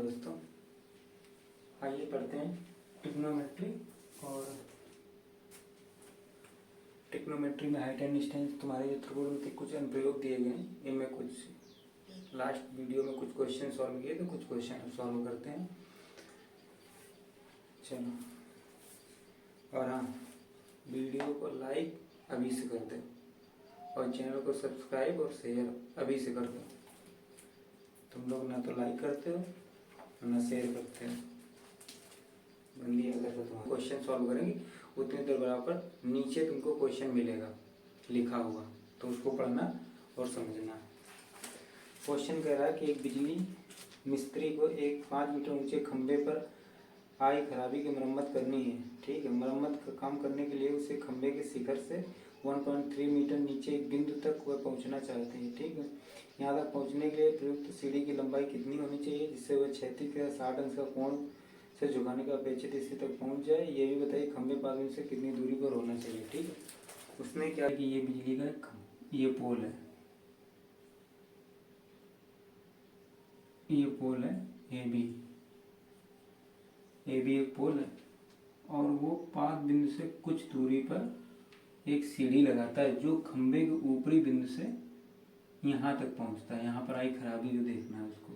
दोस्तों, आइए पढ़ते हैं ट्रिग्नोमेट्री। और ट्रिग्नोमेट्री में हाइट एंड डिस्टेंस तुम्हारे जो त्रिकोण के कुछ अनुप्रयोग दिए गए हैं, इनमें कुछ लास्ट वीडियो में कुछ क्वेश्चन सॉल्व किए तो कुछ क्वेश्चन सॉल्व करते हैं। चलो, और हाँ, वीडियो को लाइक अभी से कर दो और चैनल को सब्सक्राइब और शेयर अभी से कर दो। तुम लोग ना तो लाइक करते हो ना शेयर करते हो। बंदी अगर तुम क्वेश्चन सॉल्व करेंगे उतनी देर बराबर नीचे तुमको क्वेश्चन मिलेगा लिखा हुआ, तो उसको पढ़ना और समझना। क्वेश्चन कह रहा है कि एक बिजली मिस्त्री को एक 5 मीटर ऊंचे खंभे पर आई खराबी की मरम्मत करनी है। ठीक है, मरम्मत का काम करने के लिए उसे खंभे के शिखर से 1.3 मीटर नीचे एक बिंदु तक वह पहुंचना चाहते हैं। ठीक है, यहाँ तक पहुंचने के लिए प्रयुक्त सीढ़ी की लंबाई कितनी होनी चाहिए जिससे वह क्षैतिज या 60 अंश का कोण से झुकाने का अपेक्षित स्थिति तक पहुंच जाए। ये भी बताइए खंभे पास से कितनी दूरी पर होना चाहिए। ठीक है, उसने क्या कि ये बिजली का ये पोल है, ये पोल है ए बी एक पोल है और वो 5 बिंदु से कुछ दूरी पर एक सीढ़ी लगाता है जो खंभे के ऊपरी बिंदु से यहाँ तक पहुँचता है। यहाँ पर आई खराबी जो देखना है उसको,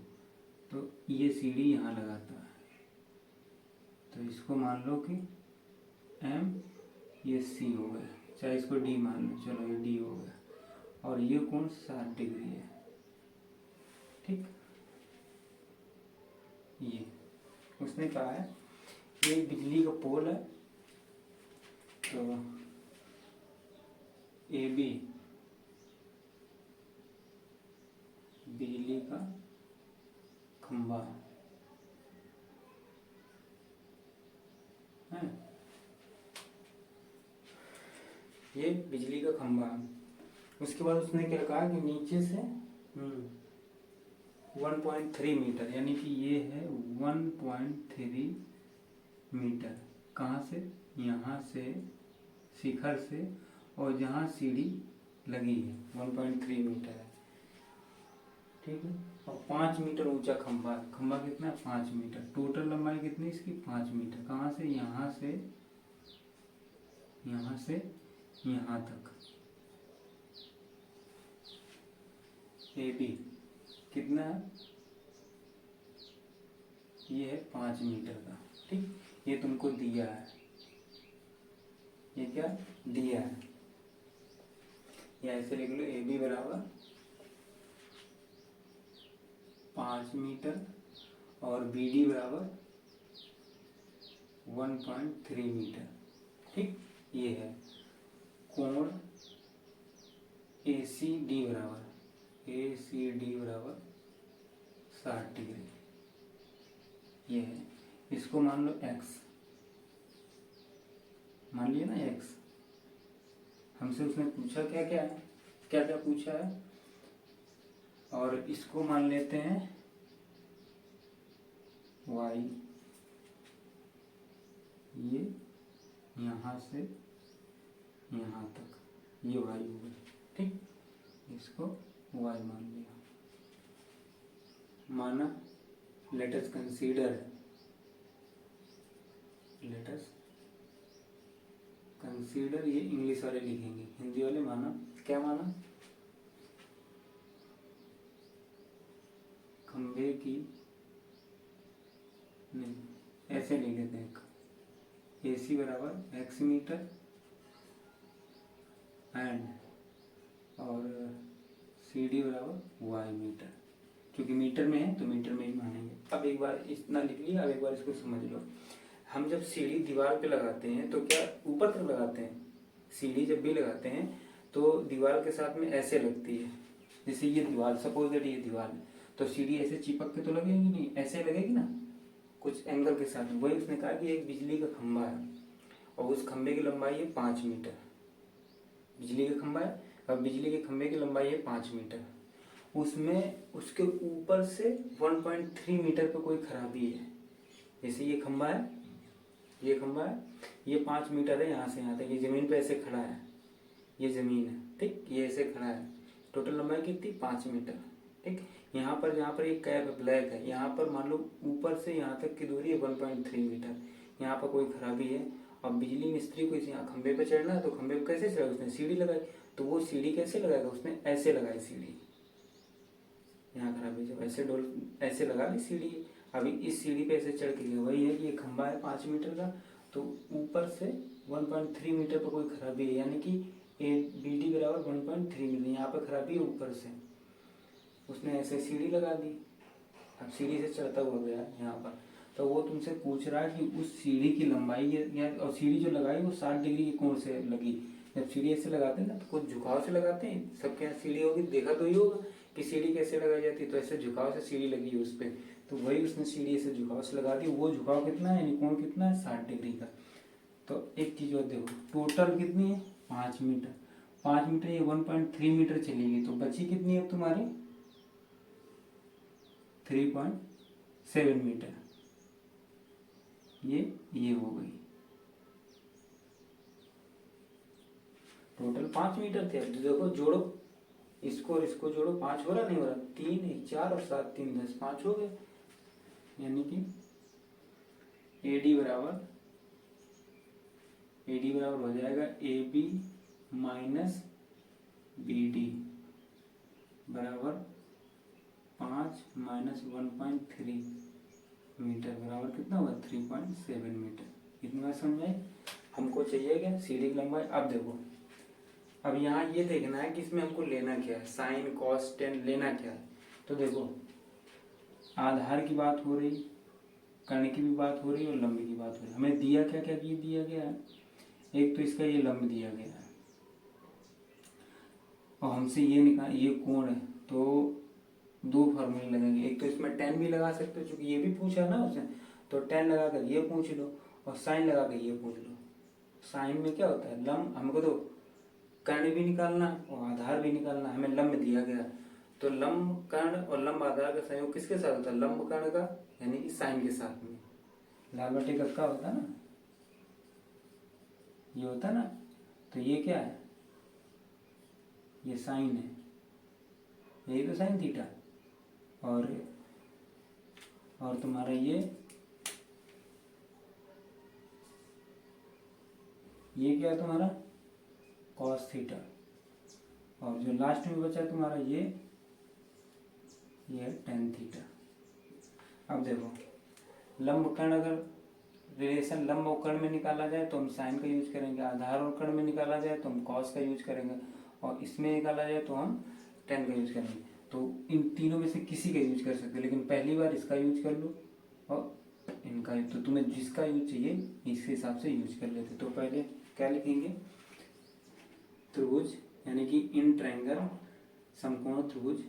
तो ये सीढ़ी यहाँ लगाता है। तो इसको मान लो कि M, ये C हो गया, चाहे इसको D मान लो, चलो ये D हो गया, और ये कोण 60 डिग्री है। ठीक, ये उसने कहा है ये बिजली का पोल है, तो ए बी बिजली का खंभा है, ये बिजली का खंभा है। उसके बाद उसने क्या कहा कि नीचे से 1.3 मीटर, यानी कि ये है 1.3 मीटर, कहाँ से, यहाँ से शिखर से, और जहाँ सीढ़ी लगी है 1.3 मीटर है। ठीक है, और 5 मीटर ऊंचा खंभा है। खंभा कितना है, 5 मीटर। टोटल लंबाई कितनी इसकी, 5 मीटर। कहाँ से, यहाँ से यहाँ तक। ए बी कितना है, ये है 5 मीटर का। ठीक, ये तुमको दिया है, ये क्या दिया है, या ऐसे लिख लो ए बी बराबर 5 मीटर और बी डी बराबर 1.3 मीटर। ठीक, ये है कोण ए सी डी बराबर 60 डिग्री। ये है, इसको मान लो x, मान लिया ना x। हमसे उसने पूछा क्या क्या पूछा है, और इसको मान लेते हैं y, ये यहाँ से यहाँ तक, ये y हो गई। ठीक, इसको y मान लिया, माना। लेट अस कंसीडर, ये इंग्लिश वाले लिखेंगे, हिंदी वाले माना, क्या माना, खंभे की, नहीं ऐसे लिख लेते हैं, ए सी बराबर x मीटर एंड और सी डी बराबर y मीटर। क्योंकि मीटर में है तो मीटर में ही मानेंगे। अब एक बार इतना लिख लिया, अब एक बार इसको समझ लो। हम जब सीढ़ी दीवार पे लगाते हैं तो क्या ऊपर तक लगाते हैं, सीढ़ी जब भी लगाते हैं तो दीवार के साथ में ऐसे लगती है। जैसे ये दीवार, सपोज दैट ये दीवार है, तो सीढ़ी ऐसे चिपक के तो लगेगी नहीं, ऐसे लगेगी ना कुछ एंगल के साथ में। वही उसने कहा कि एक बिजली का खंभा है और उस खंभे की लंबाई है 5 मीटर। बिजली का खंभा है और बिजली के खंभे की लंबाई है 5 मीटर। उसमें उसके ऊपर से 1.3 मीटर पर कोई खराबी है। जैसे ये खंभा है, ये 5 मीटर है, यहाँ से यहाँ तक, ये जमीन पे ऐसे खड़ा है, ये जमीन है। ठीक, ये ऐसे खड़ा है, टोटल लंबाई कितनी, 5 मीटर। ठीक, यहाँ पर जहाँ पर एक कैप ब्लैक है, यहाँ पर मान लो ऊपर से यहाँ तक की दूरी है 1.3 मीटर, यहाँ पर कोई खराबी है। अब बिजली मिस्त्री को इस यहाँ खंबे पे चढ़ना है, तो खंबे पे कैसे चढ़ा, उसने सीढ़ी लगाई, तो वो सीढ़ी कैसे लगाएगा, उसने ऐसे लगाई सीढ़ी, यहाँ खराबी जब ऐसे डोल ऐसे लगा दी सीढ़ी। अभी इस सीढ़ी पे ऐसे चढ़ के गया, वही है कि ये खंबा है 5 मीटर का, तो ऊपर से 1.3 मीटर पर कोई खराबी है, यानी कि ए बी डी बराबर 1.3 मीटर, यहाँ पर खराबी है ऊपर से, उसने ऐसे सीढ़ी लगा दी। अब सीढ़ी से चढ़ता हुआ गया यहाँ पर, तो वो तुमसे पूछ रहा है कि उस सीढ़ी की लंबाई या और सीढ़ी जो लगाई वो 60 डिग्री के कोण से लगी। जब सीढ़ी ऐसे लगाते हैं ना, तो कुछ झुकाव से लगाते हैं, सबके यहाँ सीढ़ी होगी, देखा तो ही होगा कि सीढ़ी कैसे लगाई जाती है, तो ऐसे झुकाव से सीढ़ी लगी है उस पर, तो वही उसने सीढ़ी ऐसे झुकाव से लगा दी। वो झुकाव कितना है, यानी कोण कितना है, 60 डिग्री का। तो एक चीज और देखो, टोटल कितनी है, 5 मीटर, 5 मीटर ये 1.3 मीटर चलेगी, तो बची कितनी है तुम्हारी 3.7 मीटर, ये हो गई। टोटल 5 मीटर थे। अब देखो जोड़ो, इसको और इसको जोड़ो, 5 हो रहा नहीं हो रहा, 3 1 4 और 7 3 10, 5 हो गए, यानी कि एडी बराबर हो जाएगा AB माइनस BD बराबर 5 माइनस 1.3 मीटर बराबर कितना होगा 3.7 मीटर। इतनी बात समझ आई। हमको चाहिए क्या, सीढ़ी की लंबाई। अब देखो, अब यहाँ ये देखना है कि इसमें हमको लेना क्या है, साइन कॉस टेन लेना क्या है। तो देखो, आधार की बात हो रही, कर्ण की भी बात हो रही है और लंब की बात हो रही है। हमें दिया क्या क्या दिया गया है, एक तो इसका ये लंब दिया गया है, और हमसे ये निकाल, ये कोण है, तो दो फार्मूले लगेंगे। एक तो इसमें टेन भी लगा सकते हो, चूंकि ये भी पूछा ना उसने, तो टेन लगा कर ये पूछ लो, और साइन लगा कर ये पूछ लो। साइन में क्या होता है, लंब, हमको तो कर्ण भी निकालना और आधार भी निकालना, हमें लंब दिया गया, तो लंब कर्ण और लंब आधार का संयोग किसके साथ होता है, लंब कर्ण का, यानी कि साइन के साथ में। लाल बटे का होता है ना, ये होता है ना, तो ये क्या है, ये साइन है, यही तो साइन थीटा, और तुम्हारा ये क्या है तुम्हारा कॉस थीटा, और जो लास्ट में बचा तुम्हारा ये टेन थीटा। अब देखो, लंब कर्ण, अगर रिलेशन लंब और कर्ण में निकाला जाए तो हम साइन का यूज करेंगे, आधार और कर्ण में निकाला जाए तो हम कॉस का यूज करेंगे, और इसमें निकाला जाए तो हम टेन का यूज करेंगे। तो इन तीनों में से किसी का यूज कर सकते, लेकिन पहली बार इसका यूज कर लो और इनका, तो तुम्हें जिसका यूज चाहिए इसके हिसाब से यूज कर लेते। तो पहले क्या लिखेंगे, त्रिभुज, यानी कि इन ट्रायंगल, समकोण त्रिभुज,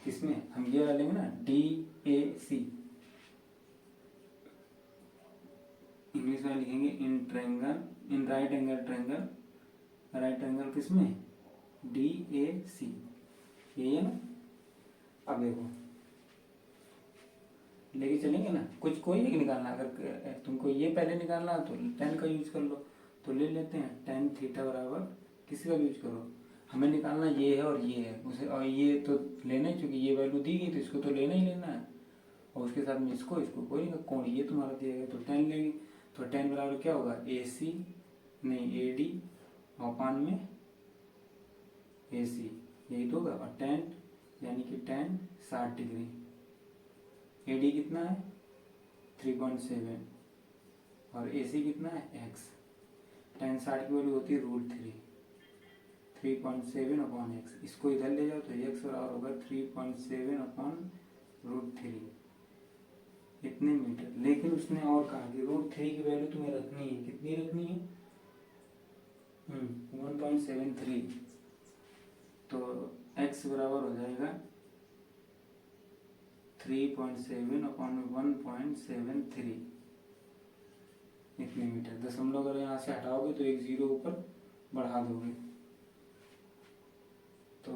इसमें हम ये डालेंगे ना DAC, इंग्लिश में लिखेंगे इन triangle, in right angle triangle, right angle किसमें DAC, ये है ना। अब देखो लेके चलेंगे ना, कुछ कोई एक निकालना, अगर तुमको ये पहले निकालना तो टेन का यूज कर लो, तो ले लेते हैं टेन थीटा बराबर, किसी का यूज करो, हमें निकालना ये है और ये है उसे, और ये तो लेना ही, चूंकि ये वैल्यू दी गई तो इसको तो लेना ही लेना है, और उसके साथ में इसको कोई नहीं, कोण ये तुम्हारा दिया गया तो टेन लेंगे, तो टेन बराबर क्या होगा AC नहीं AD अपान में AC, यही तो होगा, और टेन यानी कि टेन 60 डिग्री, AD कितना है 3.7 और AC कितना है x, टेन 60 की वैल्यू होती है √3, 3.7 अपॉन x, इसको इधर ले जाओ तो x बराबर होगा 3.7 अपॉन √3, इतने मीटर। लेकिन उसने और कहा कि √3 की वैल्यू तुम्हें रखनी है, कितनी रखनी है 1.73, तो x बराबर हो जाएगा 3.7 अपॉन 1.73, इतने मीटर। दशमलव अगर यहाँ से हटाओगे तो एक जीरो ऊपर बढ़ा दोगे, तो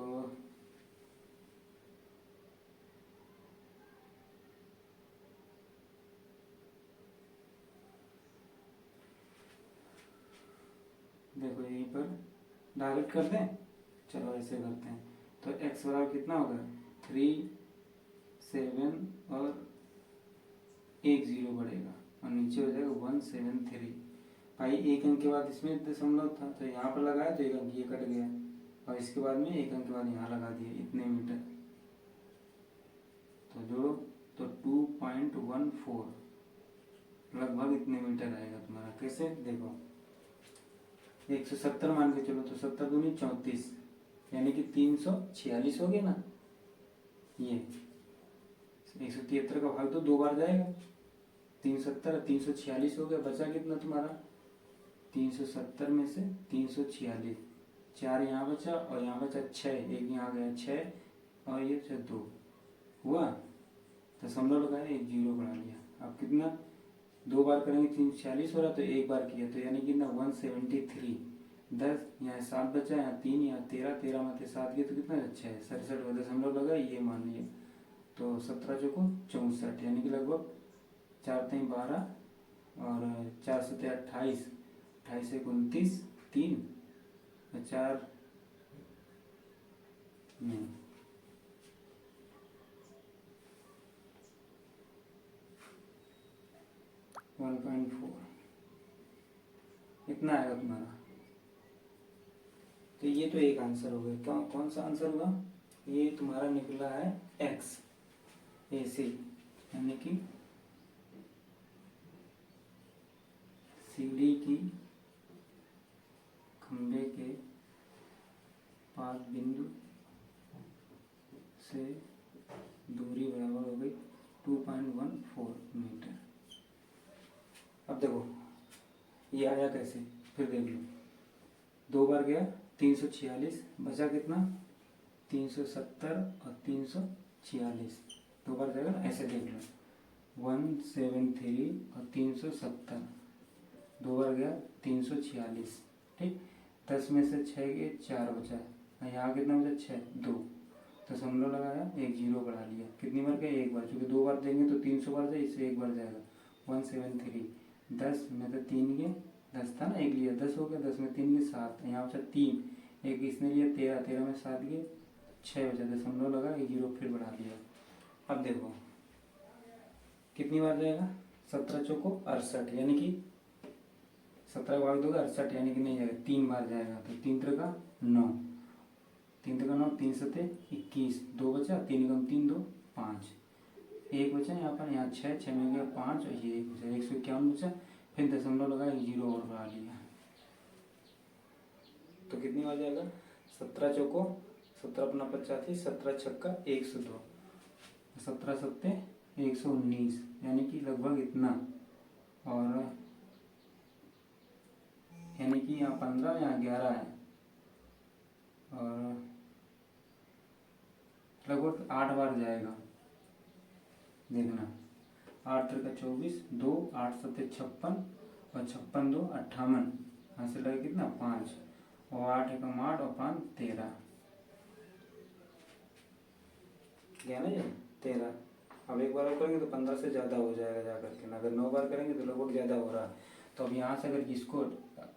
देखो यहीं पर डायरेक्ट कर दें, चलो ऐसे करते हैं। तो x बराबर कितना होगा 3 7 और 1 0 बढ़ेगा और नीचे हो जाएगा 173। भाई एक अंक के बाद इसमें दशमलव था तो यहाँ पर लगाया तो एक अंक ये कट गया और इसके बाद में एक अंक के बाद यहाँ लगा दिया इतने मीटर। तो जोड़ो तो 2.14 लगभग इतने मीटर आएगा तुम्हारा। कैसे देखो 170 मान के चलो तो 70 दूनी 34 यानी कि 346 हो गया ना। ये 173 का भाग तो 2 बार जाएगा 370 346 हो गया। बचा कितना तुम्हारा 370 में से 346 4 यहाँ बचा और यहाँ बचा 6 एक यहाँ गया 6 और ये 2 हुआ। दशमलव लगाया 1 0 बढ़ा लिया। अब कितना 2 बार करेंगे 346 हो रहा तो एक बार किया तो यानी कितना 173। 10 यहाँ 7 बचा यहाँ 3 यहाँ 13 13 में 7 किया तो कितना 6 67 में दशमलव लगा ये मान लिया। तो 17 चौको 64 यानी कि लगभग 4 3 12 और 4 7 28 28 1 29 3 4 नहीं 1.4 इतना आएगा तुम्हारा। तो ये तो एक आंसर हो गया। कौन सा आंसर हुआ ये तुम्हारा निकला है x AC यानी कि सीढ़ी की खंबे के पास बिंदु से दूरी बराबर हो गई 2.14 मीटर। अब देखो ये आया कैसे फिर देख लो 2 बार गया 346 बचा कितना 370 और 346 2 बार जाएगा ना। ऐसे देख लो 173 और 370 2 बार गया 346 ठीक। 10 में से 6 के 4 बचा है यहाँ कितना बचा 6 2 दशमलव लगाया 1 0 बढ़ा लिया। कितनी बार गया एक बार क्योंकि 2 बार देंगे तो 300 बार जाए इससे एक बार जाएगा 173। 10 में तो 3 के 10 था ना एक लिया 10 हो गया 10 में 3 के 7 यहाँ बचा 3 एक इसने लिया 13 13 में 7 के 6 बचा दशमलव लगा 1 0 फिर बढ़ा लिया। अब देखो कितनी बार जाएगा 17 चौको 68 यानी कि 17 भाग दोगे 68 यानी कि नहीं जाएगा 3 बार जाएगा तो 3 3 का 9 3 3 का 9 3 7 21 2 बचा 3 कम 3 2 5 एक बचा यहाँ पर यहाँ 6 में गया 5 और ये 1 बचा 151 बचा फिर दशमलव लगा 1 0 और बढ़ा लिया। तो कितनी बार जाएगा 17 चौको 17 अपना 85 17 छक्का 102 17 सत्ते 119 यानी कि लगभग इतना। और यानी कि यहाँ 15 यहाँ 11 है और लगभग 8 बार जाएगा देखना 8 3 का 24 2 8 7 56 और 56 2 58 यहाँ से लगे कितना 5 और 8 एकम 8 और 5 13 गया ना ये 13। अब एक बार और करेंगे तो 15 से ज़्यादा हो जाएगा जा करके। अगर 9 बार करेंगे तो लगभग ज़्यादा हो रहा है। तो अब यहाँ से अगर इसको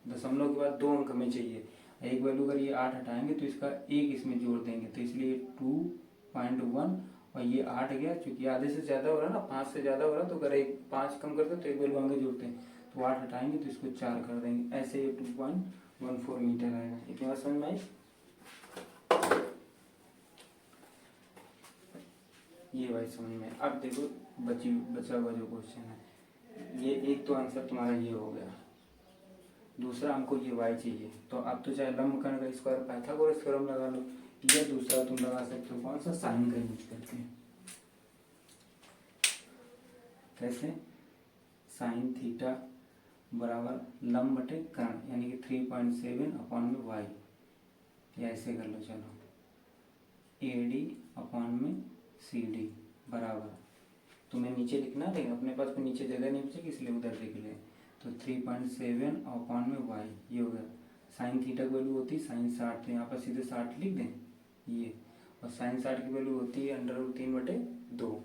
दशमलव के बाद 2 अंक हमें चाहिए एक वैल्यू अगर ये 8 हटाएंगे तो इसका एक इसमें जोड़ देंगे तो इसलिए 2.1 और ये 8 गया क्योंकि आधे से ज़्यादा हो रहा है ना 5 से ज़्यादा हो रहा है तो अगर एक 5 कम करते तो एक वैल्यू आगे जोड़ते हैं तो 8 हटाएंगे तो इसको 4 कर देंगे। ऐसे ये 2.14 मीटर आएगा। इतनी बात समझ में आई। ये भाई समझ में। अब देखो बचा हुआ जो क्वेश्चन है ये एक तो आंसर तुम्हारा ये हो गया। दूसरा हमको ये y चाहिए तो अब तो चाहे लंबकर्ण का स्क्वायर पाइथागोरस थ्योरम लगा लो या दूसरा तुम लगा सकते हो कौन सा साइन का यूज करके। कैसे साइन थीटा बराबर लंब बटे कर्ण यानी कि 3.7 अपॉन में y या ऐसे कर लो। चलो AD अपॉन में CD बराबर तुम्हें नीचे लिखना है अपने पास में नीचे जगह नहीं बचेगी इसलिए उधर लिख ले। तो 3.7 अपॉन में y ये हो गया। साइन थीटा की वैल्यू होती है साइन 60 तो यहाँ पर सीधे 60 लिख दें ये और साइन 60 की वैल्यू होती है √3/2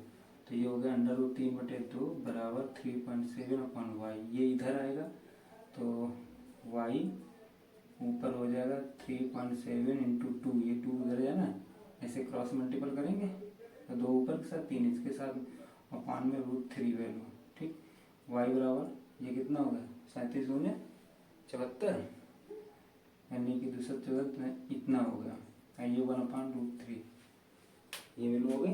तो ये हो गया √3/2 बराबर 3.7 अपॉन y ये इधर आएगा तो y ऊपर हो जाएगा 3.7 इंटू 2, ये 2 उधर जाना, ऐसे क्रॉस मल्टीपल करेंगे तो 2 ऊपर के साथ 3 इसके साथ, अपान में √3 वैल्यू। ठीक, y बराबर ये कितना होगा 37 दूने 74, यानी कि 274 में इतना हो गया, ये 1/√3 ये वैल्यू हो गई।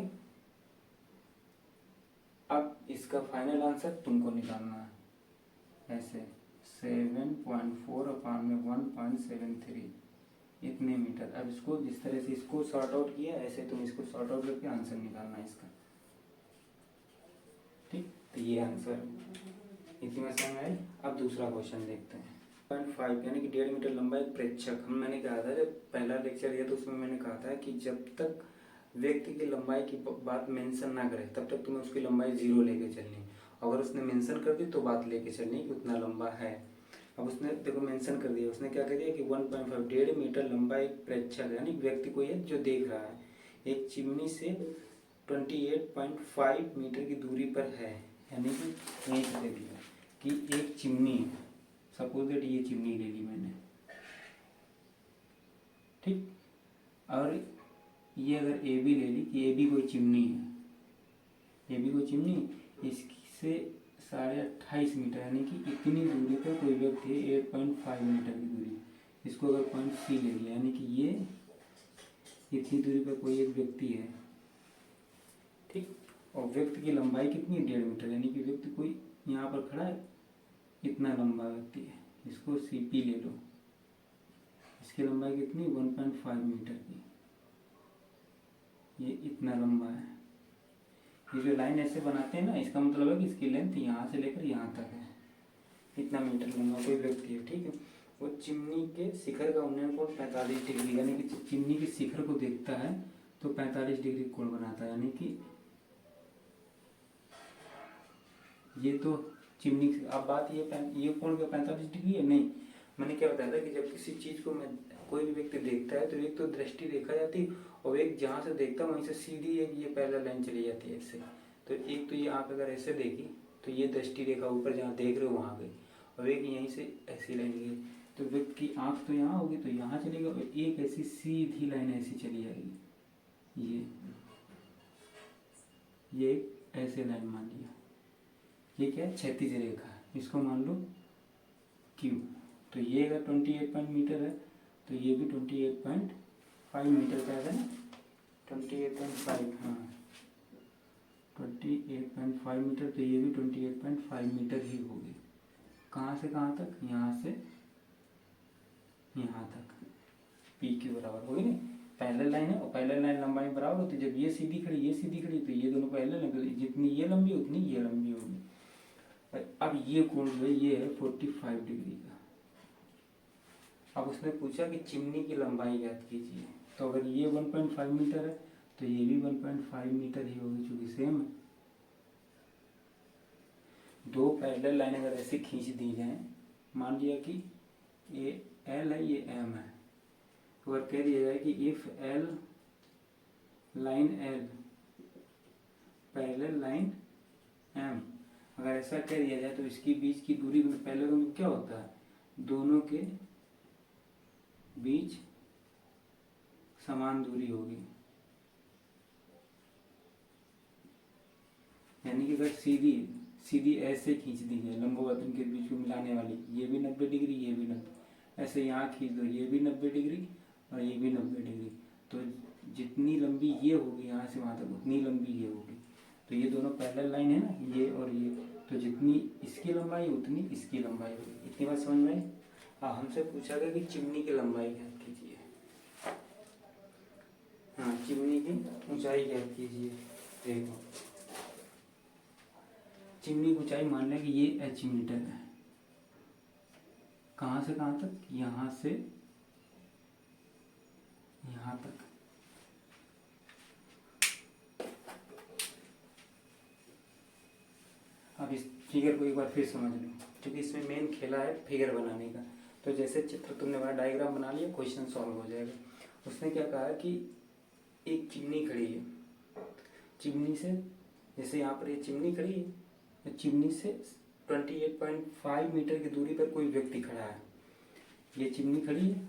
अब इसका फाइनल आंसर तुमको निकालना है, ऐसे 7.4 अपान में 1.73 इतने मीटर। अब इसको जिस तरह से इसको सॉर्ट आउट किया, ऐसे तुम इसको सॉर्ट आउट करके आंसर निकालना है इसका। ठीक, तो ये आंसर इतनी समझ आई। अब दूसरा क्वेश्चन देखते हैं। 0.5 यानी कि 1.5 मीटर लंबा एक प्रेक्षक, मैंने कहा था जब पहला लेक्चर दिया तो उसमें मैंने कहा था कि जब तक व्यक्ति की लंबाई की बात मेंशन ना करे तब तक तुम्हें उसकी लंबाई 0 लेके चलनी, अगर उसने मेंशन कर दी तो बात लेके चलनी कि उतना लंबा है। अब उसने देखो मेंशन कर दिया, उसने क्या कह दिया कि 1.5 1.5 मीटर लंबा एक प्रेक्षक यानी व्यक्ति कोई है जो देख रहा है, एक चिमनी से 28.5 मीटर की दूरी पर है। यानी कि यहीं से देख लिया कि एक चिमनी, सपोज दैट ये चिमनी ले ली मैंने, ठीक, और ये अगर ए बी ले ली कि ए बी कोई चिमनी है, ए बी कोई चिमनी, इससे 28.5 मीटर यानी कि इतनी दूरी पर कोई व्यक्ति है 8.5 मीटर की दूरी, इसको अगर पॉइंट सी ले लिया यानी कि ये इतनी दूरी पर कोई एक व्यक्ति है। ठीक, और व्यक्ति की लंबाई कितनी है 1.5 मीटर, यानी कि व्यक्ति कोई यहाँ पर खड़ा है, इतना लंबा व्यक्ति है, इसको सी पी ले लो, इसकी लंबाई कितनी 1.5 मीटर की, ये इतना लंबा है। ये जो लाइन ऐसे बनाते हैं ना, इसका मतलब है कि इसकी लेंथ यहाँ से लेकर यहाँ तक है, इतना मीटर लंबा कोई व्यक्ति है। ठीक है, वो चिमनी के शिखर का उन्नयन कोण 45 डिग्री, यानी कि चिमनी के शिखर को देखता है तो 45 डिग्री कोण बनाता है, यानी कि ये तो चिमनी। अब बात ये कोण का 45 डिग्री है नहीं, मैंने क्या बताया था कि जब किसी चीज को कोई भी व्यक्ति देखता है तो एक तो दृष्टि देखा जाती है, और एक जहाँ से देखता है वहीं से सीधी एक ये पैरेलल लाइन चली जाती है ऐसे। तो एक तो ये आँख अगर ऐसे देखी तो ये दृष्टि रेखा ऊपर जहाँ देख रहे हो वहाँ गई, और एक यहीं से ऐसी लाइन गई, तो व्यक्ति की आँख तो यहाँ होगी तो यहाँ चलेगा, और एक ऐसी सीधी लाइन ऐसी चली जाएगी, ये ऐसे लाइन मान लिया, ये क्या है क्षैतिज रेखा, इसको मान लो Q। तो ये अगर 28 मीटर है तो ये भी 28.5 मीटर का है ना, 28.5, हाँ 28.5 मीटर, तो ये भी 28.5 मीटर ही होगी। कहाँ से कहाँ तक, यहाँ से यहाँ तक, पी के बराबर होगी नहीं, पैरेलल लाइन है और पैरेलल लाइन लंबाई बराबर होती है। जब ये सीधी खड़ी ये सीधी खड़ी तो ये दोनों पैरेलल है, तो जितनी ये लंबी उतनी ये लंबी होगी। अब ये कोण जो है ये है 45 डिग्री का। अब उसने पूछा कि चिमनी की लंबाई ज्ञात कीजिए, तो अगर ये 1.5 मीटर है तो ये भी 1.5 मीटर ही होगी, चूंकि सेम है। दो पैरेलल लाइन अगर ऐसे खींच दी जाए, मान लिया कि ये L है ये M है, तो अगर कह दिया जाए कि if L line L parallel line M, अगर ऐसा कह दिया जाए तो इसकी बीच की दूरी में पहले तो क्या होता है, दोनों के बीच समान दूरी होगी, यानी कि अगर सीधी ऐसे खींच दी जाए लंबवतन के बीच में मिलाने वाली, ये भी 90 डिग्री ये भी 90, ऐसे यहाँ खींच दो ये भी 90 डिग्री और ये भी 90 डिग्री, तो जितनी लंबी ये होगी यहाँ से वहाँ तक उतनी लंबी ये होगी। तो ये दोनों पैरेलल लाइन है ना, ये और ये, तो जितनी इसकी लंबाई उतनी इसकी लंबाई होगी। इतनी बात समझ में आई। हमसे पूछा गया कि चिमनी की लंबाई ज्ञात कीजिए। हाँ, चिमनी की ऊंचाई ज्ञात कीजिए। देखो चिमनी की ऊंचाई मान लें कि ये h मीटर है, कहाँ से कहाँ तक, यहाँ से यहाँ तक। अब इस फिगर को एक बार फिर समझ लो, क्योंकि इसमें मेन खेला है फिगर बनाने का। तो जैसे चित्र तुमने बना, डायग्राम बना लिया, क्वेश्चन सॉल्व हो जाएगा। उसने क्या कहा कि एक चिमनी खड़ी है, चिमनी से जैसे यहाँ पर ये चिमनी खड़ी है, तो चिमनी से 28.5 मीटर की दूरी पर कोई व्यक्ति खड़ा है। ये चिमनी खड़ी है,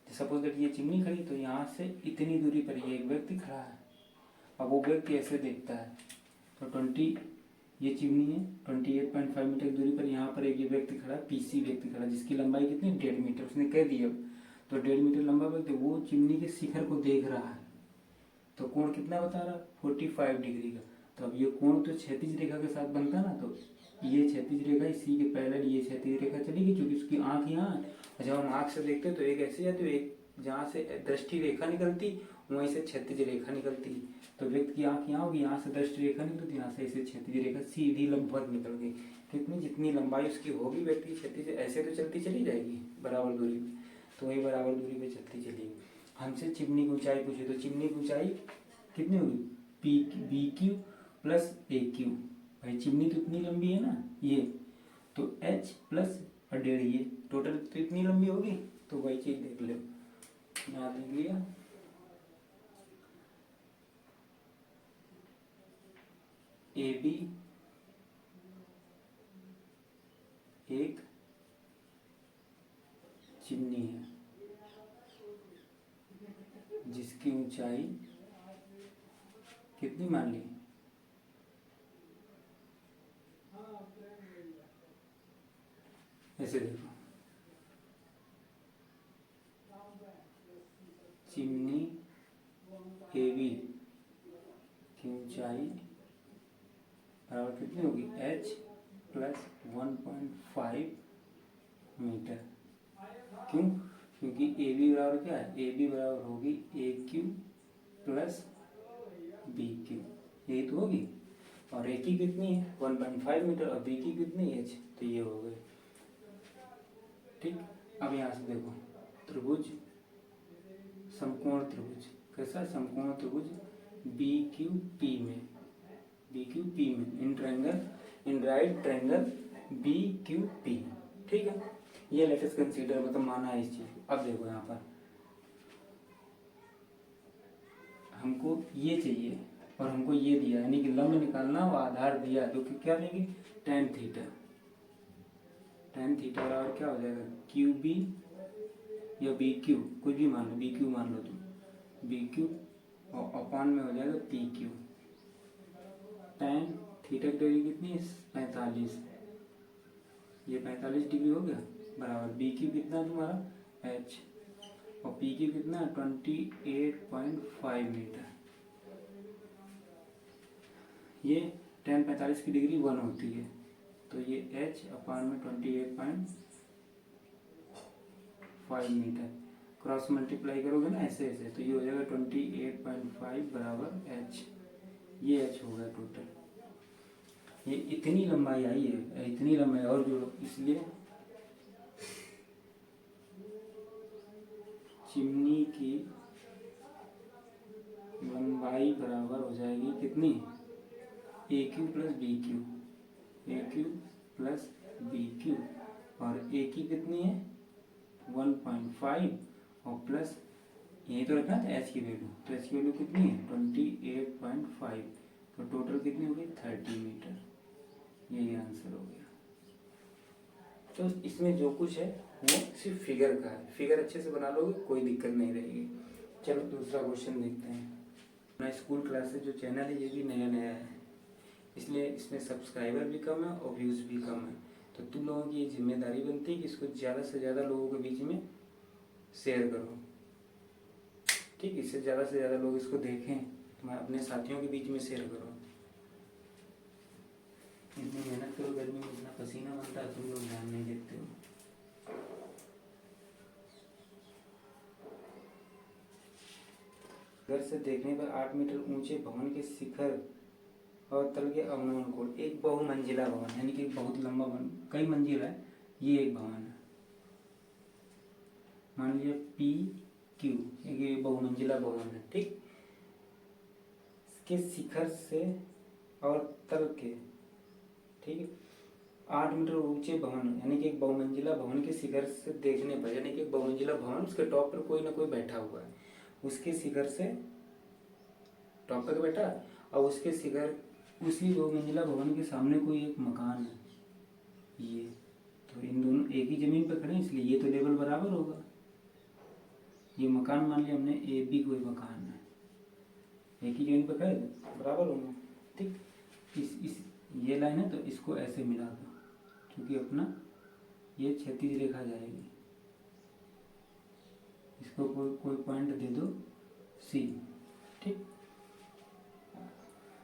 सपोज दैट ये चिमनी खड़ी, तो यहाँ से इतनी दूरी पर ये एक व्यक्ति खड़ा है। अब वो व्यक्ति ऐसे देखता है, तो 20 ये चिमनी है, 28.5 मीटर की दूरी पर यहाँ पर एक ये व्यक्ति खड़ा है, पीसी व्यक्ति खड़ा, जिसकी लंबाई कितनी 1.5 मीटर, उसने कह दिया। तो 1.5 मीटर लंबा व्यक्ति वो चिमनी के शिखर को देख रहा है, तो कोण कितना बता रहा, 45 डिग्री का। तो अब ये कोण तो क्षैतिज रेखा के साथ बनता ना, तो ये क्षैतिज रेखा इसी के पैरेलल ये क्षैतिज रेखा चलेगी, क्योंकि उसकी आंख यहाँ है। जब हम आंख से देखते हैं तो एक ऐसे जाती है, एक जहाँ से दृष्टि रेखा निकलती वहीं से क्षैतिज रेखा निकलती। तो व्यक्ति की आंख यहाँ होगी, यहाँ से दृष्टि रेखा निकलती, यहाँ से ऐसे क्षैतिज रेखा सीधी लंबवत निकल गई। कितनी, जितनी लंबाई उसकी होगी व्यक्ति की क्षैतिज ऐसे तो चलती चली जाएगी बराबर दूरी पे, तो वही बराबर दूरी पे चलती चलेगी। हमसे चिमनी की ऊंचाई पूछे, तो चिमनी की ऊंचाई कितनी होगी, बी क्यू प्लस ए क्यू। भाई चिमनी तो इतनी लंबी है ना ये, तो h प्लस 1.5 ये टोटल तो इतनी लंबी होगी। तो वही चीज देख लो, यहाँ लिख लिया ए बी एक चिमनी है जिसकी ऊंचाई कितनी मान ली, ऐसे देखो, चिमनी ए बी की ऊंचाई बराबर कितनी होगी, h प्लस 1.5 मीटर। क्यों, क्योंकि ए बी बराबर क्या है, ए बी बराबर होगी ए क्यू प्लस बी क्यू, यही तो होगी। और ए की कितनी है 1.5 मीटर और बी की कितनी है h, तो ये हो गए। ठीक, अब यहाँ से देखो त्रिभुज, समकोण त्रिभुज, कैसा समकोण त्रिभुज बी क्यू पी में, बी क्यू पी में in triangle, in right triangle B Q P. ठीक है, ये लेटेस्ट कंसीडर मतलब माना है इस चीज को। अब देखो यहाँ पर हमको ये चाहिए और हमको ये दिया, यानी कि लंब निकालना और आधार दिया, तो क्या लेंगे tan थीटा, tan थीटा बराबर क्या हो जाएगा क्यू बी या बी क्यू, कुछ भी मान लो, बी क्यू मान लो तुम, बी क्यू और अपान में हो जाएगा पी क्यू। tan थीटा की डिग्री कितनी है 45, ये 45 डिग्री हो गया बराबर बी क्यू कितना है तुम्हारा h और पी क्यू कितना 28.5 मीटर। ये tan 45 की डिग्री 1 होती है, तो ये h अपान में 28.5 मीटर, क्रॉस मल्टीप्लाई करोगे ना ऐसे ऐसे, तो ये हो जाएगा 28.5 बराबर h, ये h होगा टोटल। ये इतनी लंबाई आई है, इतनी लंबाई और जोड़ो, इसलिए चिमनी की लंबाई बराबर हो जाएगी कितनी, ए क्यू प्लस बी क्यू, ए क्यू प्लस बी क्यू, और ए की कितनी है 1.5 और प्लस यही तो रखना था एच की वैल्यू, तो एच की वैल्यू कितनी है 28.5, तो टोटल कितनी होगी 30 मीटर। यही आंसर हो गया। तो इसमें जो कुछ है वो सिर्फ फिगर का है, फिगर अच्छे से बना लोगे कोई दिक्कत नहीं रहेगी। चलो दूसरा क्वेश्चन देखते हैं। अपना स्कूल क्लासेस जो चैनल है ये भी नया नया है, इसलिए इसमें सब्सक्राइबर भी कम है और व्यूज़ भी कम है, तो तुम लोगों की ये जिम्मेदारी बनती है कि इसको ज़्यादा से ज़्यादा लोगों के बीच में शेयर करो। ठीक, इससे ज़्यादा से ज़्यादा लोग इसको देखें, तुम्हारे अपने साथियों के बीच में शेयर करो। इतनी मेहनत करो, गर्मी में इतना पसीना बनता है, तुम लोग ध्यान नहीं देते हो। घर से देखने पर 8 मीटर ऊंचे भवन के शिखर और तल के अवनमन कोण, एक बहुमंजिला भवन, यानी कि बहुत लंबा भवन, कई मंजिल है, ये एक भवन है, मान लीजिए पी क्यू, एक बहुमंजिला भवन है। ठीक, इसके शिखर से और तल के, ठीक है, 8 मीटर ऊंचे भवन, यानी कि एक बहुमंजिला भवन के शिखर से देखने पर, यानी कि एक बहुमंजिला भवन, उसके टॉप पर कोई ना कोई बैठा हुआ है, उसके शिखर से टॉप पर बैठा और उसके शिखर, उसी बहुमंजिला भवन के सामने कोई एक मकान है ये, तो इन दोनों एक ही ज़मीन पर खड़े हैं, इसलिए ये तो लेवल बराबर होगा। ये मकान मान लिया हमने ए बी कोई मकान है, एक ही ज़मीन पर खड़े तो बराबर होगा। ठीक, इस ये लाइन है तो इसको ऐसे मिला दो, क्योंकि अपना ये क्षैतिज रेखा जाएगी। इसको कोई पॉइंट दे दो सी। ठीक,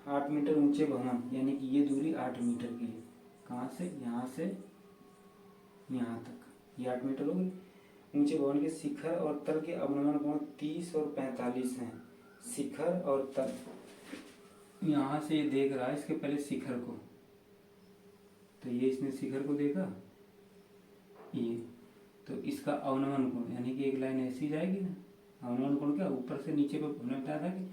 8 मीटर ऊंचे भवन, यानी कि ये दूरी 8 मीटर की है। कहाँ से? यहाँ से यहाँ तक, ये 8 मीटर होगी। ऊंचे भवन के शिखर और तल के अवनमन कोण 30 और 45 हैं। शिखर और तल, यहाँ से ये देख रहा है इसके पहले शिखर को, तो ये इसने शिखर को देखा, ये तो इसका अवनमन कोण, यानी कि एक लाइन ऐसी जाएगी ना। अवनमन कोण क्या, ऊपर से नीचे पर हमने बताया था कि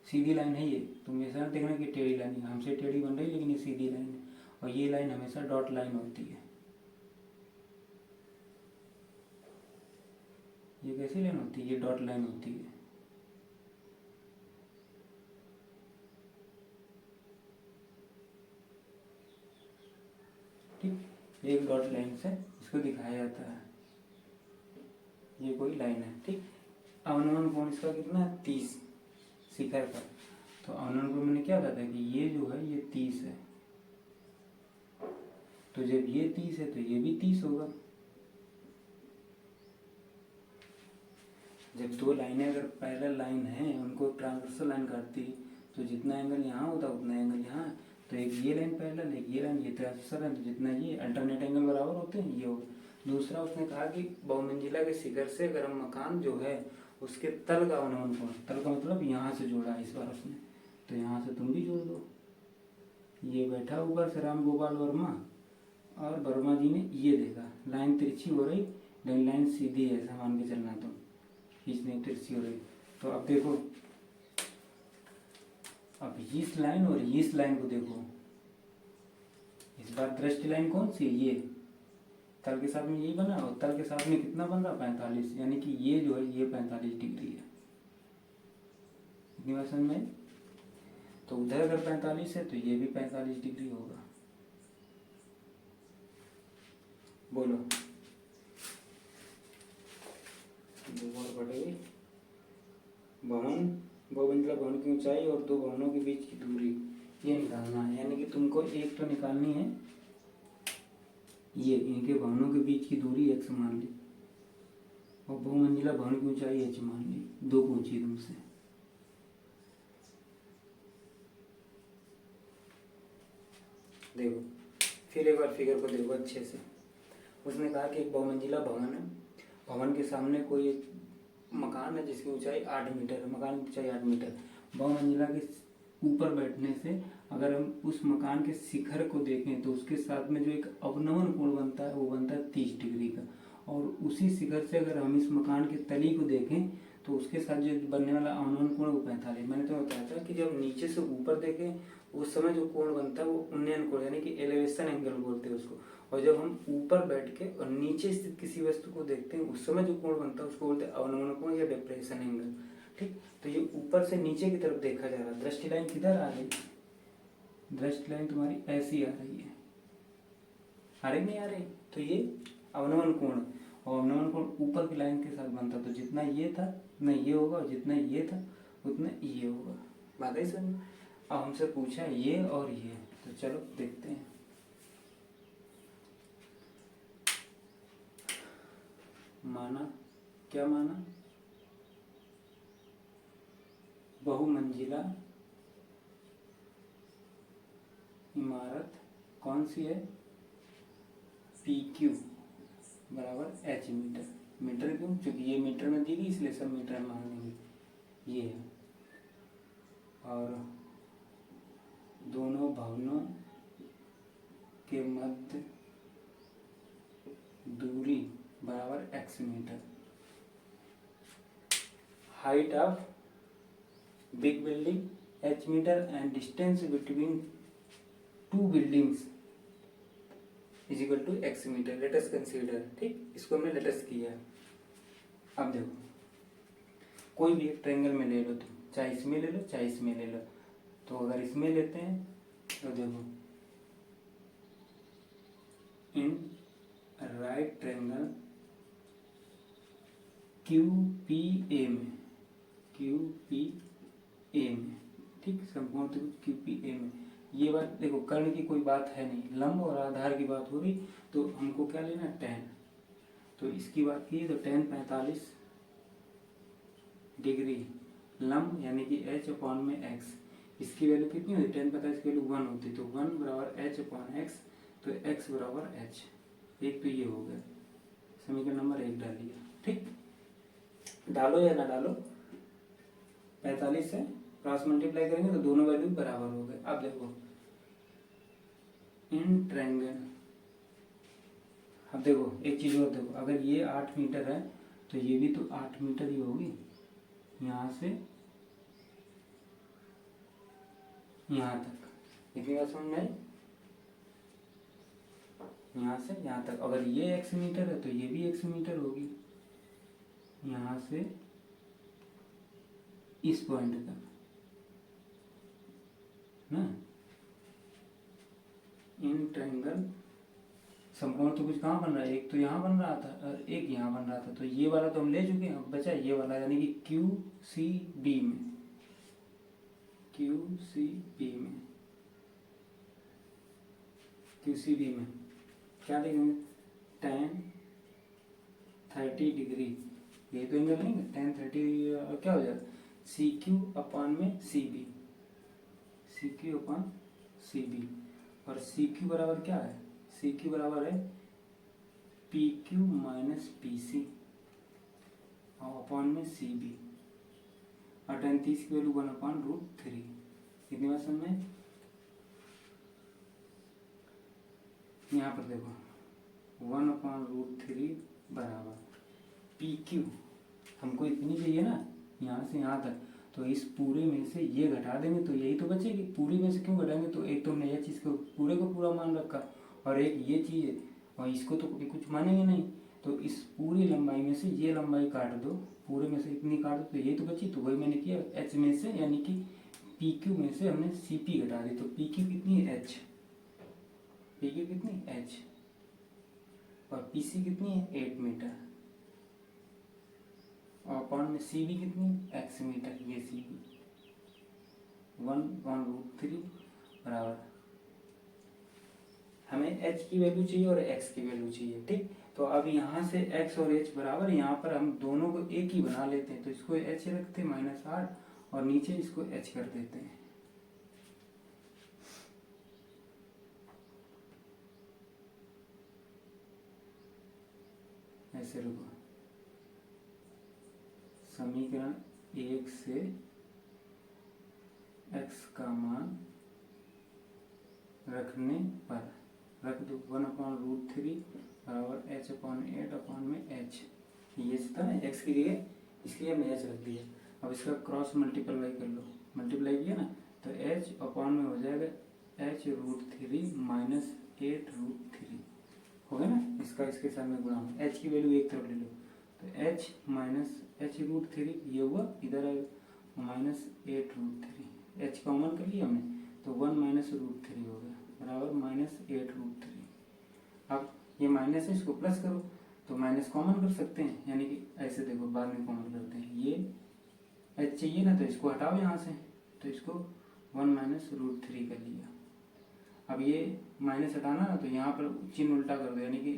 सीधी लाइन है ये, तुम ऐसा देखना कि टेढ़ी लाइन है, हमसे टेढ़ी बन रही है लेकिन ये सीधी लाइन है। और ये लाइन हमेशा डॉट लाइन होती है। ये कैसी लाइन होती है? ये डॉट लाइन होती है। ठीक, एक डॉट लाइन से इसको दिखाया जाता है। ये कोई लाइन है। ठीक, अवनमन कोण इसका कितना है? 30 शिखर का। तो अवनमन कोण मैंने क्या कहा था कि ये जो है ये 30 है, तो जब ये 30 है तो ये भी 30 होगा। जब दो लाइनें अगर पैरेलल लाइन है, उनको ट्रांसवर्सल लाइन काटती है, तो जितना एंगल यहाँ होता है उतना एंगल यहाँ है। तो एक ये लाइन पैरेलल, एक ये लाइन, ये ट्रांसवर्सल है, तो जितना ये अल्टरनेट एंगल बराबर होते हैं ये होगा। दूसरा उसने कहा कि बहुमंजिला के शिखर से अगर हम मकान जो है उसके तल का अवनमन कोण, तल का मतलब यहाँ से जोड़ा है इस बार उसने, तो यहाँ से तुम भी जोड़ दो। ये बैठा ऊपर से राम गोपाल वर्मा, और वर्मा जी ने ये देखा लाइन तिरछी हो रही, लेकिन लाइन सीधी है, ऐसा मान के चलना तुम, इसने तिरछी हो रही। तो अब देखो, अब इस लाइन और इस लाइन को देखो, इस बार दृष्टि लाइन कौन सी? ये तल के साथ में यही बना, और तल के साथ में कितना बन रहा? 45, यानी कि ये जो है ये 45 डिग्री है। इतनी बात समझ में? तो उधर अगर 45 है तो ये भी 45 डिग्री होगा। बोलो, दो और बढ़ेगी। भवन, बहुमंजिला भवन की ऊंचाई और दो भवनों के बीच की दूरी ये निकालना है, यानी कि तुमको एक तो निकालनी है ये, इनके भवनों के बीच की दूरी x मान ली, और बहुमंजिला भवन की ऊंचाई h मान ली, दो पूछी तुमसे। देखो फिर एक बार फिगर को देखो अच्छे से। उसने कहा कि एक बहुमंजिला भवन है, भवन के सामने कोई एक मकान है जिसकी ऊंचाई 8 मीटर है, मकान की ऊंचाई 8 मीटर। बहुमंजिला के ऊपर बैठने से अगर हम उस मकान के शिखर को देखें तो उसके साथ में जो एक अवनमन कोण बनता है वो बनता है 30 डिग्री का, और उसी शिखर से अगर हम इस मकान के तली को देखें तो उसके साथ जो बनने वाला अवनमन कोण वो 45। मैंने तो बताया था कि जब नीचे से ऊपर देखें उस समय जो कोण बनता है वो उन्नयन कोण, यानी कि एलिवेशन एंगल बोलते हैं उसको। और जब हम ऊपर बैठ के और नीचे स्थित किसी वस्तु को देखते हैं उस समय जो कोण बनता है उसको बोलते हैं अवनमन कोण या डिप्रेशन एंगल। ठीक, तो ये ऊपर से नीचे की तरफ देखा जा रहा है। दृष्टि लाइन किधर आ रही है? दृष्टि लाइन तुम्हारी ऐसी आ रही है, आ रही नहीं आ रही? तो ये अवनमन कोण, और अवनमन कोण ऊपर की लाइन के साथ बनता, तो जितना ये था उतना ये होगा, और जितना ये था उतना ये होगा। बात है समझ? अब हमसे पूछा ये और ये, तो चलो देखते हैं। माना क्या? माना बहुमंजिला इमारत कौन सी है? PQ बराबर H मीटर। मीटर क्यों? क्योंकि ये मीटर में दी गई इसलिए सब मीटर में मान लेंगे। ये है, और दोनों भवनों के मध्य दूरी बराबर x metre. Height of big building h metre and distance between two buildings is equal to x metre. Let us consider. ठीक, इसको हमने लेट अस किया। अब देखो, कोई भी एक ट्रायंगल में ले लो तुम, चाहे इसमें ले लो चाहे इसमें ले लो। तो अगर इसमें लेते हैं तो देखो इन राइट ट्रायंगल QPA में, QPA में, ठीक, समकोण त्रिभुज QPA में। ये बात देखो, कर्ण की कोई बात है नहीं, लंब और आधार की बात हो रही, तो हमको क्या लेना, tan। तो इसकी बात की तो tan 45 डिग्री लंब यानी कि h में x, इसकी वैल्यू कितनी होती है, tan 45 की वैल्यू 1 होती है, तो 1 बराबर h/x, तो x बराबर h। एक तो ये हो गया, समीकरण नंबर 1 डाल दिया, ठीक। डालो या ना डालो, 45 से क्रॉस मल्टीप्लाई करेंगे तो दोनों वैल्यू बराबर हो गए। अब देखो इन ट्रायंगल, अब देखो एक चीज और देखो, अगर ये 8 मीटर है तो ये भी तो 8 मीटर ही होगी, यहाँ से यहाँ तक, इतनी बात समझ में आई, यहाँ से यहाँ तक। अगर ये x मीटर है तो ये भी x मीटर होगी, यहाँ से इस पॉइंट तक ना। इन ट्रायंगल समकोण तो कुछ कहाँ बन रहा है, एक तो यहाँ बन रहा था और एक यहाँ बन रहा था, तो ये वाला तो हम ले चुके हैं, अब बचा ये वाला यानी कि QCB में, QCB में, QCB में क्या देखेंगे, tan 30 डिग्री, ये तो एंगल नहीं, tan 30 क्या हो जाएगा, CQ में CB, CQ/CB, और CQ बराबर क्या है, CQ बराबर है PQ माइनस PC और अपॉन में CB, और tan 30 की वैल्यू 1/√3, कितनी बात समझ में। यहाँ पर देखो 1/√3 बराबर PQ, हमको इतनी चाहिए ना, यहाँ से यहाँ तक, तो इस पूरे में से ये घटा देंगे तो यही तो बचेगी, पूरे में से क्यों घटाएंगे, तो एक तो हमने ये चीज़ को पूरे को पूरा मान रखा, और एक ये चीज़ है और इसको तो कुछ मानेंगे नहीं, तो इस पूरी लंबाई में से ये लंबाई काट दो, पूरे में से इतनी काट दो तो यही तो बची, तो वही मैंने किया, h में से यानी कि PQ में से हमने CP घटा दी, तो PQ कितनी है h, PQ कितनी h, और PC कितनी है 8 मीटर, और अपॉन में CB कितनी x मीटर, ये CB 1/√3 बराबर, हमें h की वैल्यू चाहिए और x की वैल्यू चाहिए, ठीक। तो अब यहाँ से x और h बराबर, यहाँ पर हम दोनों को एक ही बना लेते हैं, तो इसको h रखते हैं -8 और नीचे इसको h कर देते हैं, ऐसे रुको, समीकरण 1 से x का मान रखने पर रख दो 1/√3 बराबर h/8 ये था ना x की जगह, इसलिए हमने h रख दिया। अब इसका क्रॉस मल्टीप्लाई कर लो, मल्टीप्लाई किया ना तो h में हो जाएगा h√3 माइनस 8√3 हो गया ना, इसका इसके साथ में गुणा, h की वैल्यू एक तरफ ले लो, तो h माइनस h√3 ये हुआ, इधर आएगा -8√3, h कॉमन कर लिया हमने, तो 1 -√3 हो गया बराबर -8√3। अब ये माइनस है, इसको प्लस करो तो माइनस कॉमन कर सकते हैं, यानी कि ऐसे देखो बाद में कॉमन करते हैं, ये h चाहिए ना तो इसको हटाओ यहाँ से, तो इसको 1 -√3 कर लिया। अब ये माइनस हटाना ना तो यहाँ पर चिन्ह उल्टा कर दो, यानी कि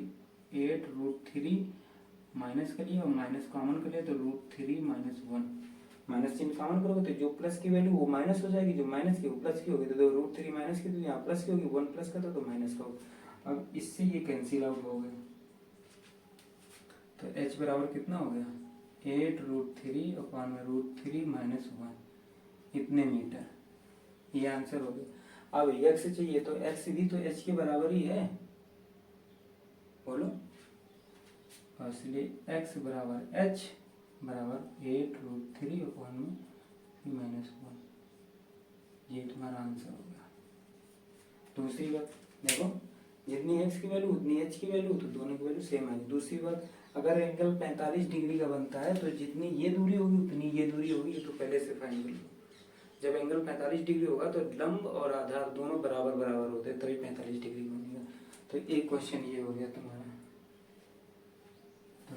8√3 माइनस कर लिया और माइनस कॉमन कर लिया, तो √3 - 1, माइनस चिन्ह कॉमन करोगे तो जो प्लस की वैल्यू वो माइनस हो जाएगी, जो माइनस की वो प्लस की होगी, तो √3 माइनस की तो यहाँ प्लस की होगी, 1 प्लस का था तो माइनस का होगा। अब इससे ये कैंसिल आउट हो गया, तो h बराबर कितना हो गया 8√3 अपॉन में √3 - 1, इतने मीटर, ये आंसर हो गया। अब x चाहिए तो x भी तो h के बराबर ही है, बोलो, इसलिए x बराबर h बराबर 8√3 अपॉन में 3 - 1, ये तुम्हारा आंसर हो गया। दूसरी बात देखो, जितनी x की वैल्यू उतनी h की वैल्यू, तो दोनों की वैल्यू सेम आएगी। दूसरी बात, अगर एंगल 45 डिग्री का बनता है तो जितनी ये दूरी होगी उतनी ये दूरी होगी, ये तो पहले से फाइन कर लो। जब एंगल 45 डिग्री होगा तो लंब और आधार दोनों बराबर बराबर होते हैं, तभी 45 डिग्री बनेगा। तो एक क्वेश्चन ये हो गया तुम्हारा।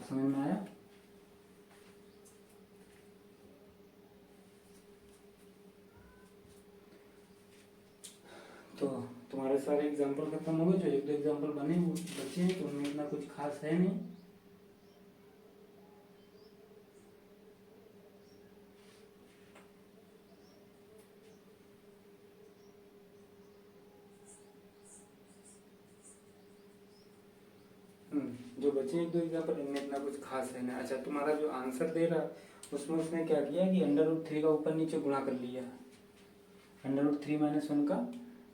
समझ में आया? तो तुम्हारे सारे एग्जाम्पल खत्म हो गए, जो एक दो एग्जाम्पल बने वो बचे हैं, तो उनमें इतना कुछ खास है नहीं। जो बचे एक दो एग्जाम्पल, इनमें इतना कुछ खास है ना। अच्छा, तुम्हारा जो आंसर दे रहा उसमें उसने क्या किया कि √3 का ऊपर नीचे गुणा कर लिया, √3 - 1 का।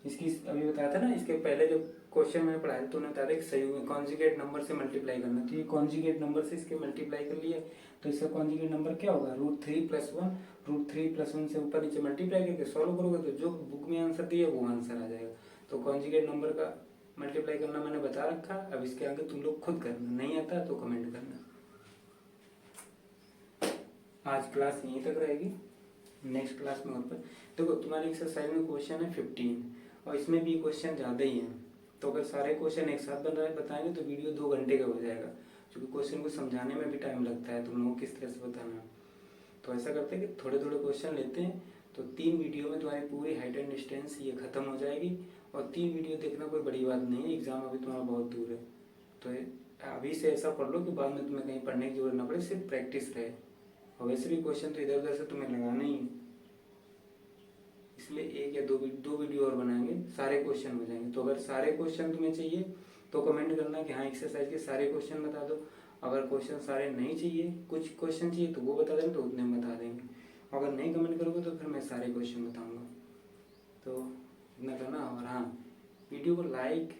इसकी अभी बताया था ना, इसके पहले जो क्वेश्चन मैंने पढ़ाया तो उन्होंने बताया था कि संयुग्म कॉन्जुगेट नंबर से मल्टीप्लाई करना, तो ये कॉन्जुगेट नंबर से इसके मल्टीप्लाई कर लिया, तो इसका कॉन्जुगेट नंबर क्या होगा? √3 + 1, √3 + 1 से ऊपर नीचे मल्टीप्लाई करके सॉल्व करोगे तो जो बुक में आंसर दिया वो आंसर आ जाएगा। तो कॉन्जुगेट नंबर का मल्टीप्लाई करना मैंने बता रखा, अब इसके आगे तुम लोग खुद करना, नहीं आता तो कमेंट करना। आज क्लास यहीं तक रहेगी, नेक्स्ट क्लास में और पर देखो तुम्हारी एक्सरसाइज में क्वेश्चन है 15 और इसमें भी क्वेश्चन ज़्यादा ही हैं, तो अगर सारे क्वेश्चन एक साथ बताएंगे तो वीडियो 2 घंटे का हो जाएगा, क्योंकि क्वेश्चन को समझाने में भी टाइम लगता है, तुम लोगों को किस तरह से बताना है। तो ऐसा करते हैं कि थोड़े थोड़े क्वेश्चन लेते हैं, तो 3 वीडियो में तुम्हारी पूरी हाइट एंड डिस्टेंस ये खत्म हो जाएगी, और 3 वीडियो देखना कोई बड़ी बात नहीं है, एग्जाम अभी तुम्हारा बहुत दूर है। तो अभी से ऐसा पढ़ लो कि बाद में तुम्हें कहीं पढ़ने की जरूरत ना पड़े, सिर्फ प्रैक्टिस रहे, और वैसे भी क्वेश्चन तो इधर उधर से तुम्हें लगाना ही है, इसलिए 1 या 2 वीडियो और बनाएंगे, सारे क्वेश्चन हो जाएंगे। तो अगर सारे क्वेश्चन तुम्हें चाहिए तो कमेंट करना कि हाँ एक्सरसाइज के सारे क्वेश्चन बता दो, अगर क्वेश्चन सारे नहीं चाहिए, कुछ क्वेश्चन चाहिए तो वो बता देंगे, तो उतने बता देंगे, अगर नहीं कमेंट करोगे तो फिर मैं सारे क्वेश्चन बताऊँगा। तो इतना करना, और हाँ वीडियो को लाइक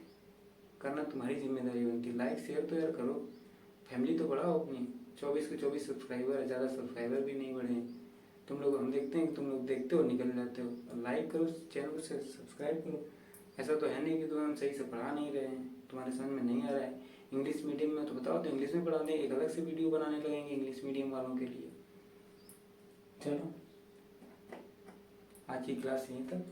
करना तुम्हारी जिम्मेदारी बनती है, लाइक शेयर तो यार करो, फैमिली तो बढ़ाओ अपनी। 24 के 24 सब्सक्राइबर है, ज़्यादा सब्सक्राइबर भी नहीं बढ़े तुम लोग, हम देखते हैं कि तुम लोग देखते हो निकल जाते हो। लाइक करो, चैनल को सब्सक्राइब करो, ऐसा तो है नहीं कि तुम्हें हम सही से पढ़ा नहीं रहे हैं, तुम्हारे समझ में नहीं आ रहा है। इंग्लिश मीडियम में तो बताओ, तो इंग्लिश में पढ़ा दें, एक अलग से वीडियो बनाने लगेंगे इंग्लिश मीडियम वालों के लिए। चलो आज की क्लास यहीं तक।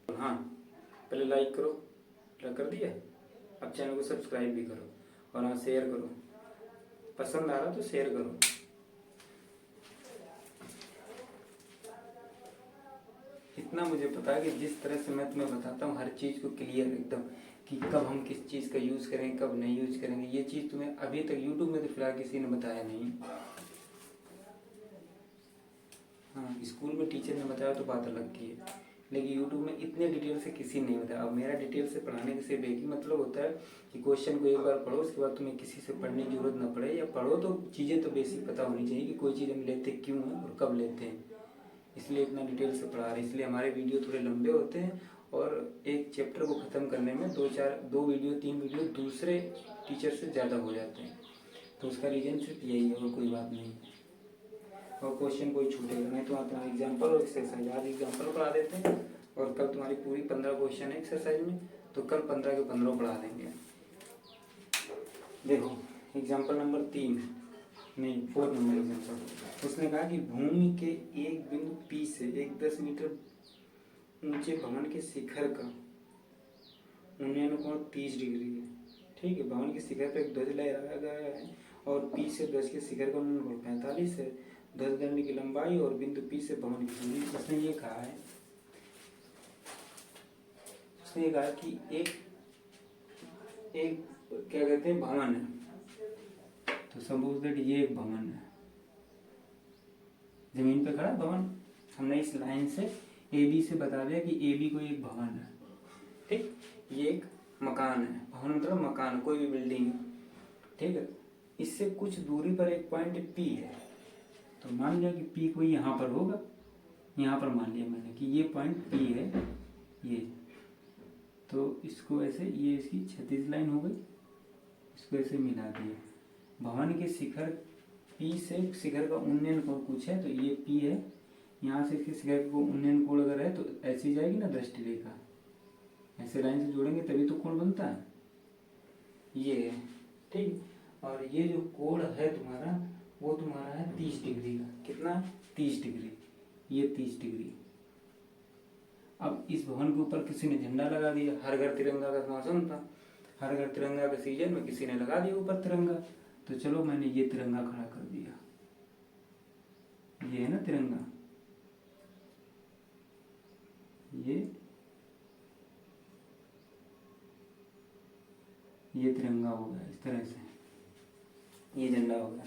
हाँ पहले लाइक करो, कर दिया, अब चैनल को सब्सक्राइब भी करो, और हाँ शेयर करो, पसंद आ रहा तो शेयर करो। इतना मुझे पता है कि जिस तरह से मैं तुम्हें बताता हूँ हर चीज़ को क्लियर एकदम, कि कब हम किस चीज़ का यूज़ करेंगे कब नहीं यूज़ करेंगे, ये चीज़ तुम्हें अभी तक यूट्यूब में तो फिलहाल किसी ने बताया नहीं। हाँ स्कूल में टीचर ने बताया तो बात अलग की है, लेकिन यूट्यूब में इतने डिटेल से किसी ने नहीं बताया। अब मेरा डिटेल से पढ़ाने का सिर्फ एक ही मतलब होता है कि क्वेश्चन को एक बार पढ़ो, उसके बाद तुम्हें किसी से पढ़ने की जरूरत ना पड़े, या पढ़ो तो चीज़ें तो बेसिक पता होनी चाहिए कि कोई चीज़ हम लेते क्यों हैं और कब लेते हैं, इसलिए इतना डिटेल से पढ़ा रहे हैं। इसलिए हमारे वीडियो थोड़े लंबे होते हैं, और एक चैप्टर को ख़त्म करने में 2 वीडियो 3 वीडियो दूसरे टीचर से ज़्यादा हो जाते हैं, तो उसका रीज़न सिर्फ यही है और कोई बात नहीं। और क्वेश्चन कोई छूटेगा नहीं, तो तुम्हारा एग्जाम्पल और एक्सरसाइज आज एग्जाम्पल पढ़ा देते हैं, और कल तुम्हारी पूरी 15 क्वेश्चन है एक्सरसाइज में, तो कल 15 के 15 पढ़ा देंगे। देखो एग्जाम्पल नंबर 3 नहीं 4 नंबर एग्जाम्पल, उसने कहा कि भूमि के एक बिंदु P से एक 10 मीटर ऊंचे भवन के शिखर का उन्नयन कोण 30 डिग्री है। ठीक है, भवन के शिखर पर एक ध्वज लहराया गया है, और P से ध्वज के शिखर का उन्नयन कोण 45 है, ध्वज दंड की लंबाई और बिंदु P से भवन की दूरी। उसने ये कहा है, उसने कहा कि एक क्या कहते हैं भवन है, तो सपोज दैट ये एक भवन है, जमीन पे खड़ा भवन, हमने इस लाइन से AB से बता दिया कि AB कोई एक भवन है। ठीक, ये एक मकान है, भवन मतलब मकान, कोई भी बिल्डिंग है। ठीक है, इससे कुछ दूरी पर एक पॉइंट P है, तो मान लिया कि P कोई यहाँ पर होगा, यहाँ पर मान लिया मैंने कि ये पॉइंट P है ये, तो इसको ऐसे, ये इसकी क्षैतिज लाइन हो गई, इसको ऐसे मिला दिया। भवन के शिखर P से शिखर का उन्नयन कोण कुछ है, तो ये P है, यहाँ से इसके शिखर को उन्नयन कोण अगर है तो ऐसी जाएगी ना दृष्टि रेखा, ऐसे लाइन से जोड़ेंगे तभी तो कोण बनता है, ये है। ठीक, और ये जो कोण है तुम्हारा वो तुम्हारा है 30 डिग्री का, कितना 30 डिग्री, ये 30 डिग्री। अब इस भवन के ऊपर किसी ने झंडा लगा दिया, हर घर तिरंगा का मौसम था, हर घर तिरंगा के सीजन में किसी ने लगा दिया ऊपर तिरंगा। तो चलो मैंने ये तिरंगा खड़ा कर दिया, ये है ना तिरंगा, ये तिरंगा हो गया इस तरह से, ये झंडा हो गया।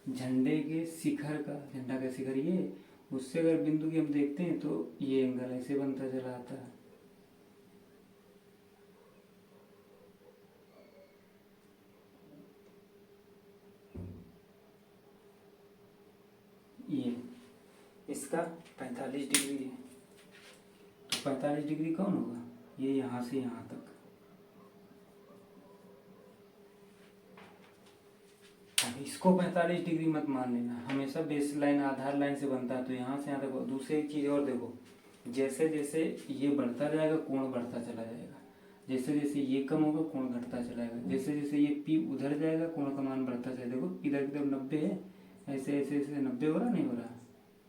झंडे के शिखर का, झंडा का शिखर ये, उससे अगर बिंदु की हम देखते हैं तो ये एंगल ऐसे बनता चला आता है। ये इसका 45 डिग्री है, तो 45 डिग्री कौन होगा, ये यहाँ से यहाँ तक। अब इसको 45 डिग्री मत मान लेना, हमेशा बेस लाइन आधार लाइन से बनता है, तो यहाँ से यहाँ तक। दूसरी एक चीज़ और देखो, जैसे जैसे ये बढ़ता जाएगा कोण बढ़ता चला जाएगा, जैसे जैसे ये कम होगा कोण घटता चला जाएगा, जैसे जैसे ये पी उधर जाएगा कोण का मान बढ़ता चला। देखो इधर की तरफ 90 है, ऐसे ऐसे ऐसे 90 हो रहा नहीं हो रहा,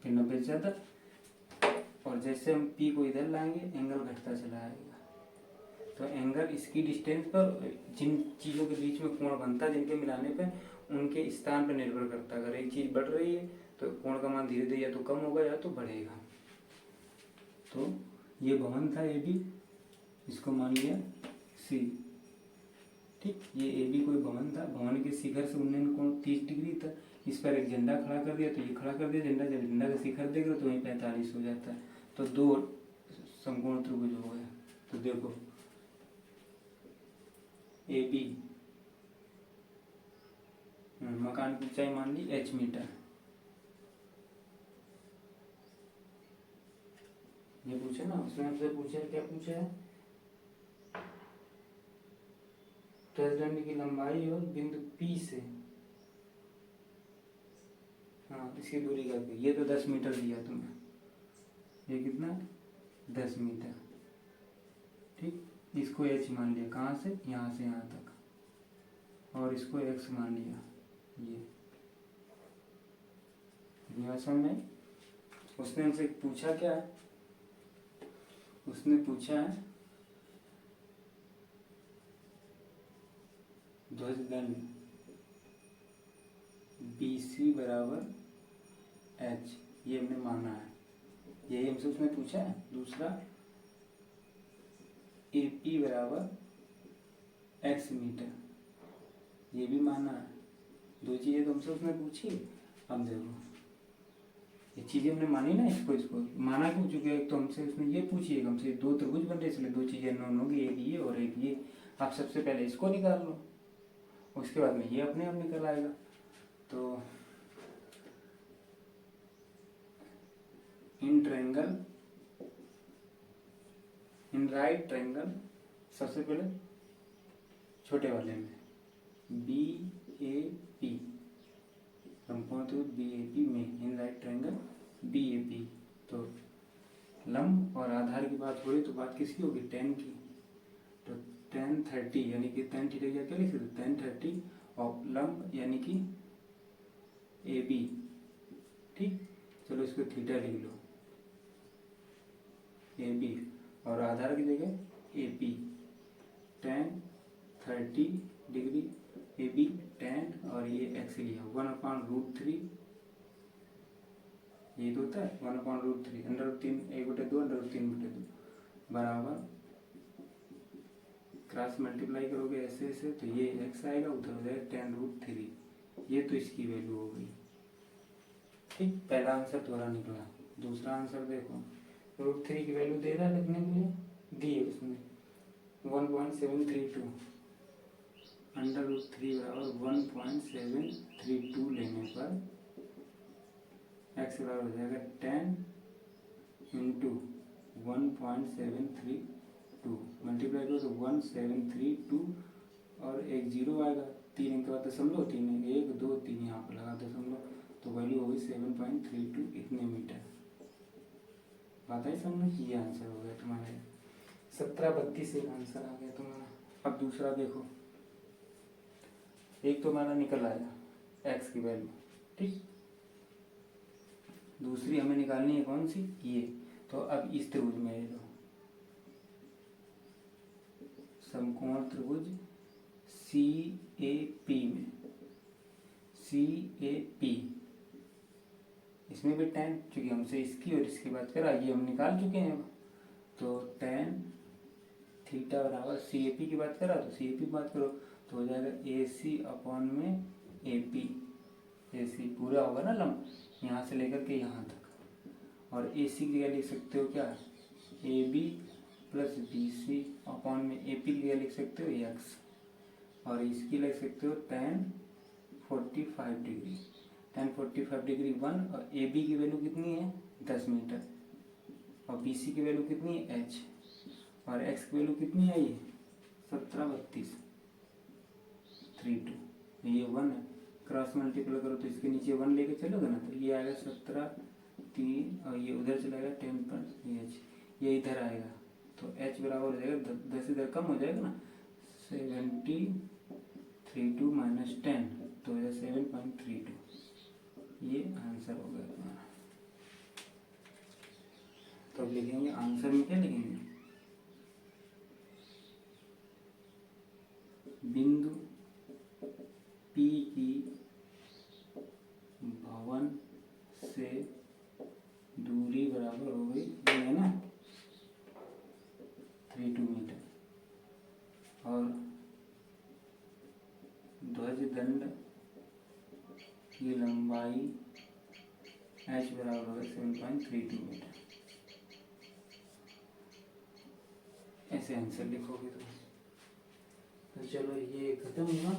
फिर 90 से ज़्यादा, और जैसे हम पी को इधर लाएंगे एंगल घटता चला आएगा। तो एंगल इसकी डिस्टेंस पर, जिन चीज़ों के बीच में कोण बनता है जिनके मिलाने पर, उनके स्थान पर निर्भर करता है। अगर एक चीज़ बढ़ रही है तो कोण का मान धीरे धीरे या तो कम होगा या तो बढ़ेगा। तो ये भवन था ए बी, इसको मान लिया सी, ठीक। ये ए बी कोई भवन था, भवन के शिखर से उन्नयन कोण 30 डिग्री था। इस पर एक झंडा खड़ा कर दिया, तो ये खड़ा कर दिया झंडा, जब झंडा का शिखर देगा तो वहीं 45 हो जाता है। तो दो समकोण त्रिभुज हो गया। तो देखो ए बी, मकान की ऊंचाई मान ली h मीटर, ये पूछे ना, उसमें आपसे पूछा है, क्या पूछा है, त्रिदंड की लंबाई और बिंदु P से, हाँ इसकी दूरी करके, ये तो 10 मीटर दिया तुम्हें, ये कितना 10 मीटर, ठीक। इसको h मान लिया, कहाँ से, यहाँ से यहाँ तक, और इसको x मान लिया, ये में। उसने हमसे पूछा क्या है, उसने पूछा है ध्वजदंड BC बराबर h, ये हमने माना है, यही हमसे उसने पूछा है। दूसरा AP बराबर x मीटर, ये भी माना है। दो चीज़ें तो हमसे उसने पूछी। अब देखो ये चीज़ें हमने मानी ना, इसको माना क्यों, चुके एक तो हमसे उसने ये पूछी है, हमसे दो त्रिभुज बन रहे, इसलिए दो चीज़ें नॉन होगी, एक ये और एक ये। आप सबसे पहले इसको निकाल लो, उसके बाद में ये अपने आप निकल आएगा। तो इन राइट ट्रायंगल, सबसे पहले छोटे वाले में BAP, समकोण त्रिभुज BAP में इन राइट ट्रायंगल BAP, तो लंब और आधार की बात हो रही तो बात किसकी होगी, tan की। तो tan 30 यानी कि tan थीटा क्या लिख सकते, tan 30 और लंब यानी कि AB, ठीक। चलो इसको थीटा लिख लो, AB, और आधार की जगह AP, tan 30 degree AB tan, और ये x लिया 1/√3, ये तो होता है 1/√3, √3 1/2 √3/2 बराबर, क्रॉस मल्टीप्लाई करोगे ऐसे ऐसे तो ये x आएगा, उधर हो जाएगा tan√3, ये तो इसकी वैल्यू हो गई, ठीक। पहला आंसर थोड़ा निकला। दूसरा आंसर देखो, √3 की वैल्यू दे रहा है लिखने के लिए, दी है उसमें 1.732, √3 बराबर 1.732 लेने पर x बराबर हो जाएगा 10 इंटू 1.732, मल्टीप्लाई करो तो 1732, और एक जीरो आएगा, 3 के बाद दशमलव, 3 1 2 3 यहाँ पर लगा दशमलव, तो वैल्यू होगी 7.32 इतने मीटर। बात है समझ, ये आंसर हो गया तुम्हारे 1732 एक आंसर आ गया तुम्हारा। अब दूसरा देखो, एक तो हमारा निकल आया x की वैल्यू, ठीक। दूसरी हमें निकालनी है कौन सी, ये। तो अब इस त्रिभुज में ले लो, समकोण त्रिभुज CAP में, CAP इसमें भी tan, चूंकि हमसे इसकी और इसकी बात करा, ये हम निकाल चुके हैं अब। तो tan थीटा बराबर CAP की बात करा तो CAP की बात करो तो हो जाएगा AC अपॉन में AP। AC पूरा होगा ना लंब, यहाँ से लेकर के यहाँ तक। और AC की जगह लिख सकते हो क्या, AB प्लस BC अपॉन में AP की जगह लिख सकते हो x। और इसकी लिख सकते हो tan 45 डिग्री। tan 45 डिग्री 1, और AB की वैल्यू कितनी है 10 मीटर, और BC की वैल्यू कितनी है h, और x की वैल्यू कितनी है ये 1732 32। ये 1 है, क्रॉस मल्टीप्लाई करो तो इसके नीचे 1 लेके चलोगे ना, तो ये आएगा 17 3, और ये उधर चलाएगा 10 पर h, ये इधर आएगा तो h बराबर हो जाएगा 10 इधर कम हो जाएगा ना, 732 माइनस 10 तो 7.32। ये आंसर हो गया तुम्हारा। तो अब लिखेंगे आंसर में, क्या लिखेंगे, बिंदु P की भवन से दूरी बराबर हो गई, ये है ना 32 मीटर, और ध्वज दंड की लंबाई h बराबर होगा 7.32 मीटर। ऐसे आंसर लिखोगे तो चलो ये खत्म हुआ।